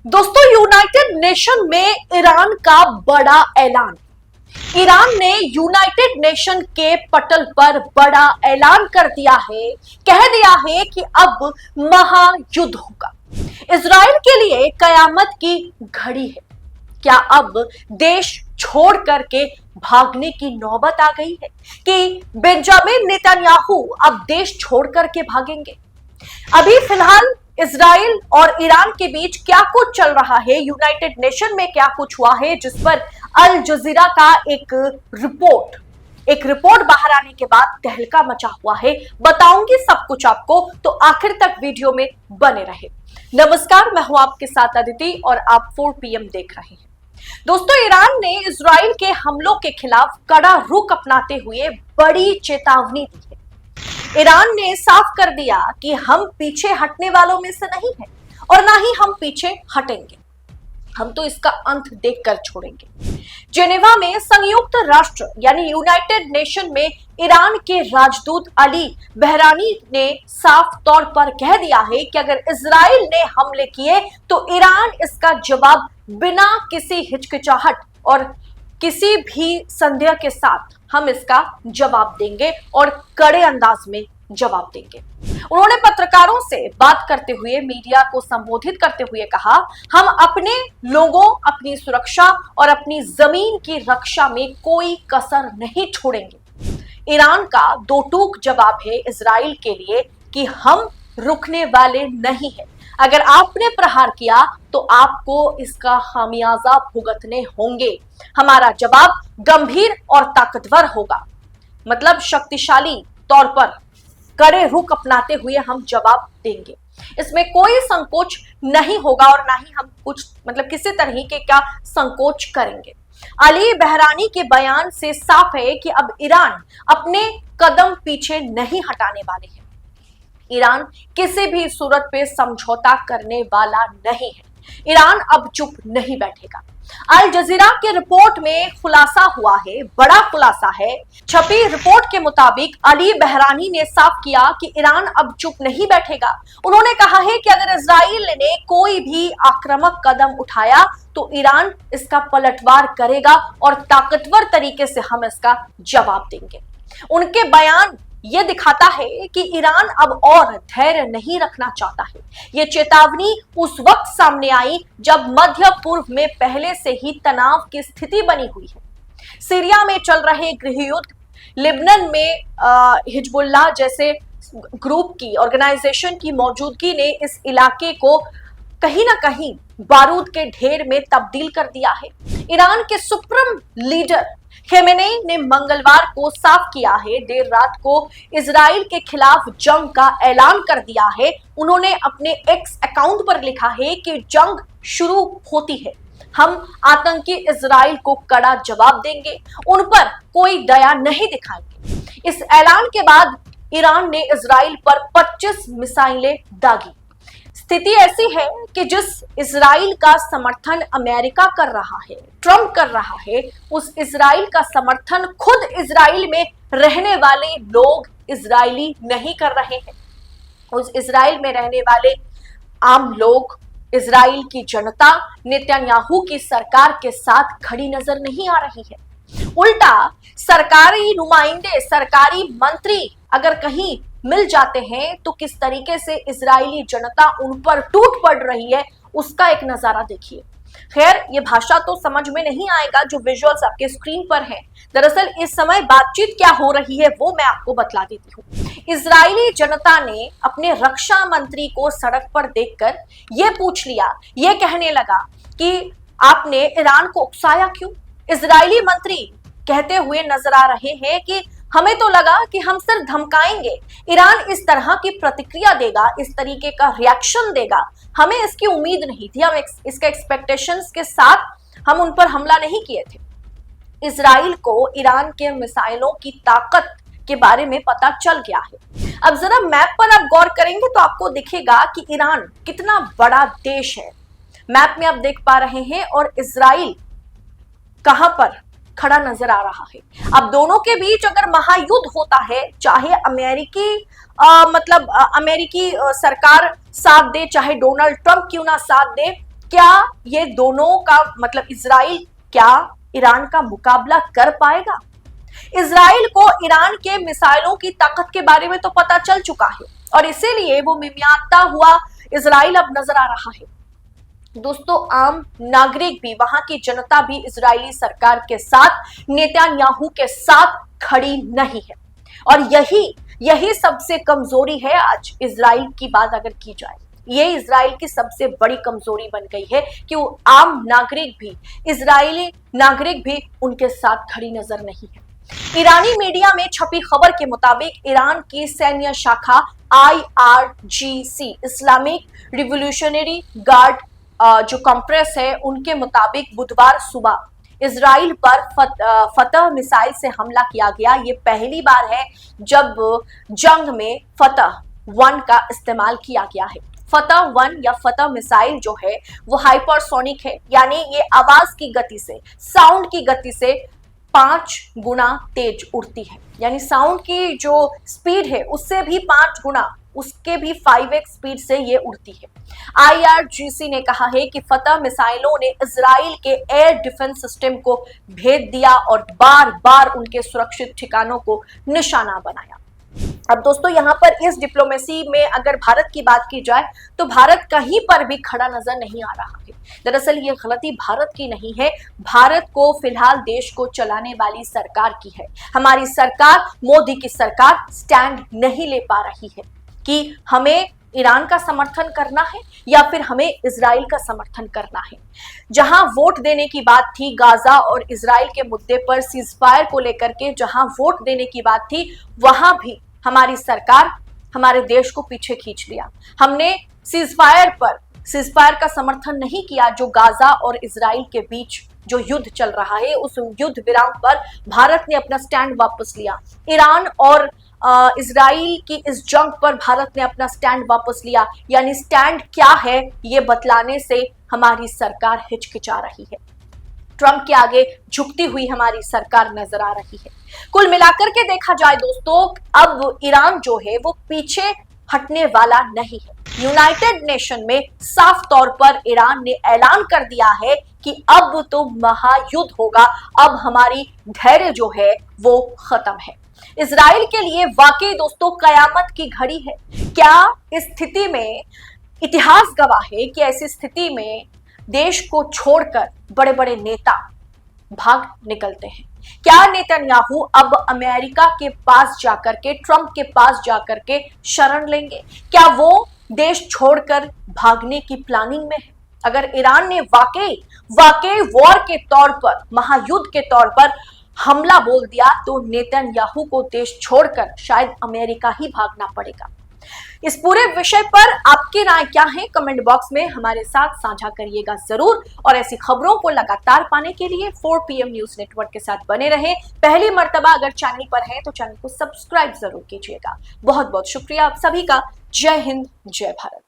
दोस्तों, United nation में Iran का बड़ा ऐलान। ईरान ने यूनाइटेड नेशन के पटल पर बड़ा ऐलान कर दिया है, कह दिया है कि अब महायुद्ध होगा। इजराइल के लिए कयामत की घड़ी है। क्या अब देश छोड़ करके भागने की नौबत आ गई है कि बेंजामिन नेतन्याहू अब देश छोड़ करके भागेंगे? अभी फिलहाल इजराइल और ईरान के बीच क्या कुछ चल रहा है, यूनाइटेड नेशन में क्या कुछ हुआ है, जिस पर अल जजीरा का एक रिपोर्ट बाहर आने के बाद तहलका मचा हुआ है। बताऊंगी सब कुछ आपको, तो आखिर तक वीडियो में बने रहे। नमस्कार, मैं हूं आपके साथ अदिति और आप 4 PM देख रहे हैं। दोस्तों, ईरान ने इजराइल के हमलों के खिलाफ कड़ा रुख अपनाते हुए बड़ी चेतावनी दी है। ईरान ने साफ कर दिया कि हम पीछे हटने वालों में से नहीं हैं और ना ही हम पीछे हटेंगे। हम तो इसका अंत देखकर छोड़ेंगे। जेनेवा में संयुक्त राष्ट्र यानी यूनाइटेड नेशन में ईरान के राजदूत अली बहरानी ने साफ तौर पर कह दिया है कि अगर इजराइल ने हमले किए तो ईरान इसका जवाब बिना किसी हिचकिचाहट और किसी भी संदेह के साथ हम इसका जवाब देंगे और कड़े अंदाज में जवाब देंगे। उन्होंने पत्रकारों से बात करते हुए, मीडिया को संबोधित करते हुए कहा, हम अपने लोगों, अपनी सुरक्षा और अपनी जमीन की रक्षा में कोई कसर नहीं छोड़ेंगे। ईरान का दो टूक जवाब है इजराइल के लिए कि हम रुकने वाले नहीं हैं। अगर आपने प्रहार किया तो आपको इसका खामियाजा भुगतने होंगे। हमारा जवाब गंभीर और ताकतवर होगा, मतलब शक्तिशाली तौर पर कड़े रुख अपनाते हुए हम जवाब देंगे। इसमें कोई संकोच नहीं होगा और ना ही हम कुछ किसी तरीके का संकोच करेंगे। अली बहरानी के बयान से साफ है कि अब ईरान अपने कदम पीछे नहीं हटाने वाले हैं। ईरान किसी भी सूरत पे समझौता करने वाला नहीं है। ईरान अब चुप नहीं बैठेगा। अल जजीरा के रिपोर्ट में खुलासा हुआ है, बड़ा खुलासा है। छपी रिपोर्ट के मुताबिक अली बहरानी ने साफ किया कि ईरान अब चुप नहीं बैठेगा। उन्होंने कहा है कि अगर इजराइल ने कोई भी आक्रामक कदम उठाया तो ईरान इसका पलटवार करेगा और ताकतवर तरीके से हम इसका जवाब देंगे। उनके बयान यह दिखाता है कि ईरान अब और धैर्य नहीं रखना चाहता है। यह चेतावनी उस वक्त सामने आई जब मध्य पूर्व में पहले से ही तनाव की स्थिति बनी हुई है। सीरिया में चल रहे गृह युद्ध, लेबनान में हिजबुल्लाह जैसे ग्रुप की, ऑर्गेनाइजेशन की मौजूदगी ने इस इलाके को कहीं ना कहीं बारूद के ढेर में तब्दील कर दिया है। ईरान के सुप्रीम लीडर खेमेनेई ने मंगलवार को साफ किया है, देर रात को इजराइल के खिलाफ जंग का ऐलान कर दिया है। उन्होंने अपने एक्स अकाउंट पर लिखा है कि जंग शुरू होती है, हम आतंकी इजराइल को कड़ा जवाब देंगे, उन पर कोई दया नहीं दिखाएंगे। इस ऐलान के बाद ईरान ने इजराइल पर 25 मिसाइलें दागी। स्थिति ऐसी है कि जिस इजराइल का समर्थन अमेरिका कर रहा है, ट्रंप कर रहा है, उस इजराइल का समर्थन खुद इजराइल में रहने वाले लोग इजरायली नहीं कर रहे हैं। उस इजराइल में रहने वाले आम लोग, इजराइल की जनता नेतन्याहू की सरकार के साथ खड़ी नजर नहीं आ रही है। उल्टा सरकारी नुमाइंदे, सरकारी मंत्री अगर कहीं मिल जाते हैं तो किस तरीके से इजरायली जनता उन पर टूट पड़ रही है, उसका एक नजारा देखिए। खैर, ये भाषा तो समझ में नहीं आएगा जो विजुअल्स आपके स्क्रीन पर हैं। दरअसल इस समय बातचीत क्या हो रही है वो मैं आपको बतला देती हूँ। इजरायली जनता ने अपने रक्षा मंत्री को सड़क पर देखकर ये पूछ लिया, ये कहने लगा कि आपने ईरान को उकसाया क्यों? इजरायली मंत्री कहते हुए नजर आ रहे हैं कि हमें तो लगा कि हम सिर्फ धमकाएंगे, ईरान इस तरह की प्रतिक्रिया देगा, इस तरीके का रिएक्शन देगा, हमें इसकी उम्मीद नहीं थी, हम इसके एक्सपेक्टेशंस के साथ हम उन पर हमला नहीं किए थे। इजराइल को ईरान के मिसाइलों की ताकत के बारे में पता चल गया है। अब जरा मैप पर आप गौर करेंगे तो आपको दिखेगा कि ईरान कितना बड़ा देश है। मैप में आप देख पा रहे हैं और इजराइल कहां पर खड़ा नजर आ रहा है। अब दोनों के बीच अगर महायुद्ध होता है, चाहे अमेरिकी सरकार साथ दे, चाहे डोनाल्ड ट्रंप क्यों ना साथ दे, क्या ये दोनों का मतलब इजराइल क्या ईरान का मुकाबला कर पाएगा? इजराइल को ईरान के मिसाइलों की ताकत के बारे में तो पता चल चुका है और इसीलिए वो मिमियाता हुआ इजराइल अब नजर आ रहा है। दोस्तों, आम नागरिक भी, वहां की जनता भी इजरायली सरकार के साथ, नेतन्याहू के साथ खड़ी नहीं है और यही सबसे कमजोरी है। आज इजराइल की बात अगर की जाए, ये इजराइल की सबसे बड़ी कमजोरी बन गई है कि वो आम नागरिक भी, इजरायली नागरिक भी उनके साथ खड़ी नजर नहीं है। ईरानी मीडिया में छपी खबर के मुताबिक ईरान की सैन्य शाखा IRGC, इस्लामिक रिवोल्यूशनरी गार्ड जो कंप्रेस है, उनके मुताबिक बुधवार सुबह इजराइल पर फतह मिसाइल से हमला किया गया। ये पहली बार है जब जंग में फतह 1 का इस्तेमाल किया गया है। फतह 1 या फतह मिसाइल जो है वो हाइपरसोनिक है, यानी ये आवाज की गति से, साउंड की गति से 5 गुना तेज उड़ती है। यानी साउंड की जो स्पीड है उससे भी 5 गुना, उसके भी 5x स्पीड से ये उड़ती है। IRGC ने कहा है कि फतह मिसाइलों ने इजराइल के एयर डिफेंस सिस्टम को भेद दिया और बार बार उनके सुरक्षित ठिकानों को निशाना बनाया। अब दोस्तों, यहाँ पर इस डिप्लोमेसी में अगर भारत की बात की जाए तो भारत कहीं पर भी खड़ा नजर नहीं आ रहा है। दरअसल ये गलती भारत की नहीं है, भारत को फिलहाल देश को चलाने वाली सरकार की है। हमारी सरकार, मोदी की सरकार स्टैंड नहीं ले पा रही है कि हमें ईरान का समर्थन करना है या फिर हमें इजराइल का समर्थन करना है। जहां वोट देने की बात थी गाजा और इजराइल के मुद्दे पर सीजफायर को लेकर के, जहां वोट देने की बात थी, वहां भी हमारी सरकार हमारे देश को पीछे खींच लिया। हमने सीजफायर का समर्थन नहीं किया। जो गाजा और इजराइल के बीच जो युद्ध चल रहा है, उस युद्ध विराम पर भारत ने अपना स्टैंड वापस लिया। ईरान और इजराइल की इस जंग पर भारत ने अपना स्टैंड वापस लिया। यानी स्टैंड क्या है ये बतलाने से हमारी सरकार हिचकिचा रही है। ट्रंप के आगे झुकती हुई हमारी सरकार नजर आ रही है। कुल मिलाकर के देखा जाए दोस्तों, अब ईरान जो है वो पीछे हटने वाला नहीं है। यूनाइटेड नेशन में साफ तौर पर ईरान ने ऐलान कर दिया है कि अब तो महायुद्ध होगा, अब हमारी धैर्य जो है वो खत्म है। इजराइल के लिए वाकई दोस्तों कयामत की घड़ी है। क्या इस स्थिति में, इतिहास गवाह है कि ऐसी स्थिति में देश को छोड़कर बड़े बड़े नेता भाग निकलते हैं। क्या नेतन्याहू अब अमेरिका के पास जाकर के, ट्रंप के पास जाकर के शरण लेंगे? क्या वो देश छोड़कर भागने की प्लानिंग में है? अगर ईरान ने वाकई वॉर के तौर पर, महायुद्ध के तौर पर हमला बोल दिया तो नेतन्याहू को देश छोड़कर शायद अमेरिका ही भागना पड़ेगा। इस पूरे विषय पर आपकी राय क्या है? कमेंट बॉक्स में हमारे साथ साझा करिएगा जरूर। और ऐसी खबरों को लगातार पाने के लिए 4PM न्यूज नेटवर्क के साथ बने रहें। पहली मर्तबा अगर चैनल पर हैं तो चैनल को सब्सक्राइब जरूर कीजिएगा। बहुत बहुत शुक्रिया आप सभी का। जय हिंद, जय भारत।